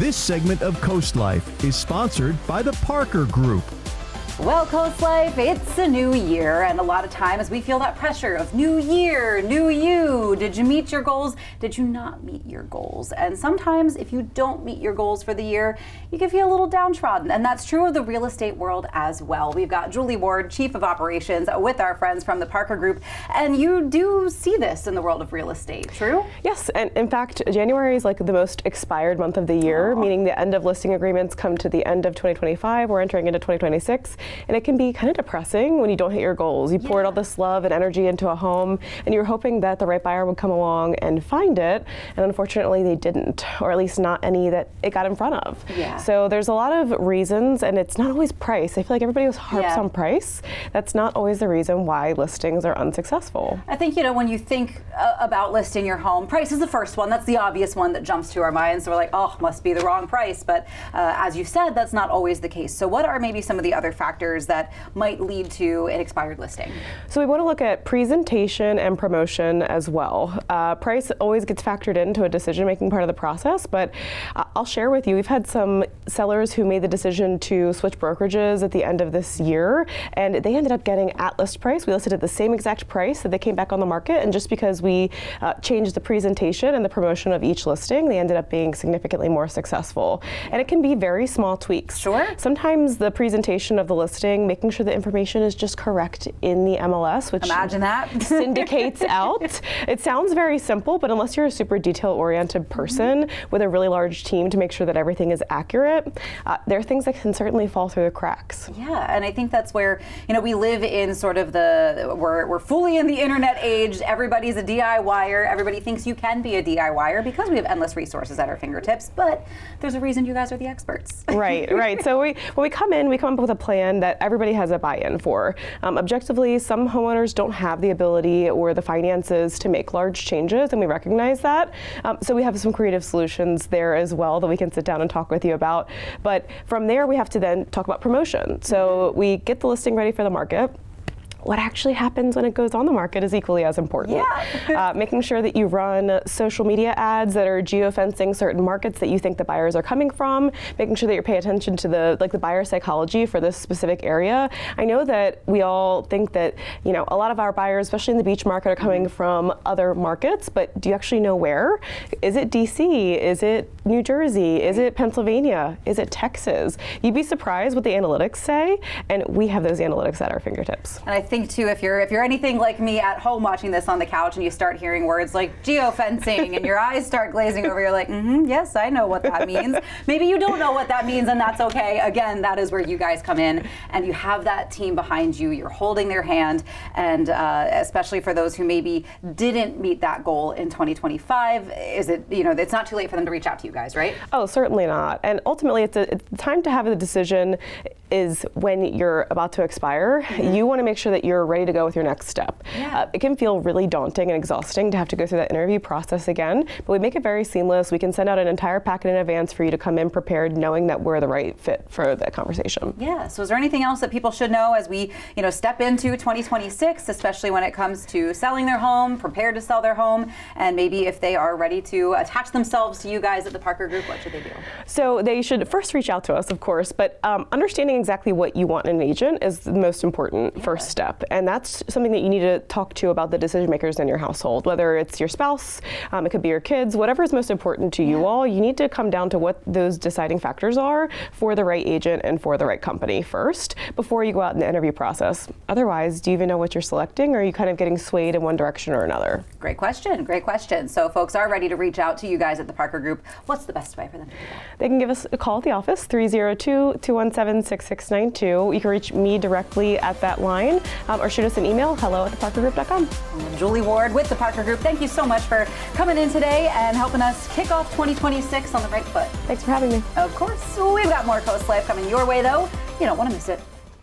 This segment of Coast Life is sponsored by the Parker Group. Well, Coast Life, it's a new year, and a lot of times we feel that pressure of new year, new you. Did you meet your goals? Did you not meet your goals? And sometimes if you don't meet your goals for the year, you can feel a little downtrodden, and that's true of the real estate world as well. We've got Julie Ward, Chief of Operations, with our friends from the Parker Group, and you do see this in the world of real estate, true? Yes, and in fact, January is like the most expired month of the year, meaning the end of listing agreements come to the end of 2025. We're entering into 2026. And it can be kind of depressing when you don't hit your goals. You poured all this love and energy into a home, and you're hoping that the right buyer would come along and find it, and unfortunately they didn't, or at least not any that it got in front of. Yeah. So there's a lot of reasons, and it's not always price. I feel like everybody harps on price. That's not always the reason why listings are unsuccessful. I think, when you think about listing your home, price is the first one. That's the obvious one that jumps to our minds. So we're like, oh, must be the wrong price. But as you said, that's not always the case. So what are maybe some of the other factors that might lead to an expired listing? So we want to look at presentation and promotion as well. Price always gets factored into a decision-making part of the process, but I'll share with you, we've had some sellers who made the decision to switch brokerages at the end of this year, and they ended up getting at list price. We listed at the same exact price that they came back on the market, and just because we changed the presentation and the promotion of each listing, they ended up being significantly more successful. And it can be very small tweaks. Sure. Sometimes the presentation of the listing, making sure the information is just correct in the MLS, which imagine that syndicates out. It sounds very simple, but unless you're a super detail-oriented person with a really large team to make sure that everything is accurate, there are things that can certainly fall through the cracks. Yeah, and I think that's where we live in sort of we're fully in the internet age. Everybody's a DIYer. Everybody thinks you can be a DIYer because we have endless resources at our fingertips. But there's a reason you guys are the experts. Right. So when we come up with a plan that everybody has a buy-in for. Objectively, some homeowners don't have the ability or the finances to make large changes, and we recognize that. So we have some creative solutions there as well that we can sit down and talk with you about. But from there, we have to then talk about promotion. So we get the listing ready for the market. What actually happens when it goes on the market is equally as important. Yeah. Making sure that you run social media ads that are geofencing certain markets that you think the buyers are coming from, making sure that you pay attention to the buyer psychology for this specific area. I know that we all think that, a lot of our buyers, especially in the beach market, are coming from other markets, but do you actually know where? Is it DC? Is it New Jersey? Is it Pennsylvania? Is it Texas? You'd be surprised what the analytics say, and we have those analytics at our fingertips. And I think too, if you're anything like me at home watching this on the couch and you start hearing words like geofencing and your eyes start glazing over, you're like, yes, I know what that means. Maybe you don't know what that means, and that's okay. Again, that is where you guys come in, and you have that team behind you. You're holding their hand, and especially for those who maybe didn't meet that goal in 2025, is it, it's not too late for them to reach out to you guys, right? Oh, certainly not. And ultimately, it's time to have the decision is when you're about to expire. You want to make sure that you're ready to go with your next step. Yeah. It can feel really daunting and exhausting to have to go through that interview process again, but we make it very seamless. We can send out an entire packet in advance for you to come in prepared, knowing that we're the right fit for the conversation. Yeah, so is there anything else that people should know as we step into 2026, especially when it comes to selling their home, prepared to sell their home, and maybe if they are ready to attach themselves to you guys at the Parker Group, what should they do? So they should first reach out to us, of course, but understanding exactly what you want in an agent is the most important first step. And that's something that you need to talk to about the decision makers in your household, whether it's your spouse, it could be your kids, whatever is most important to you all. You need to come down to what those deciding factors are for the right agent and for the right company first before you go out in the interview process. Otherwise, do you even know what you're selecting, or are you kind of getting swayed in one direction or another? Great question. So folks are ready to reach out to you guys at the Parker Group. What's the best way for them to do that? They can give us a call at the office, 302-217-6692. You can reach me directly at that line, or shoot us an email, hello@theparkergroup.com. Julie Ward with the Parker Group, thank you so much for coming in today and helping us kick off 2026 on the right foot. Thanks for having me. Of course. We've got more Coast Life coming your way, though. You don't want to miss it.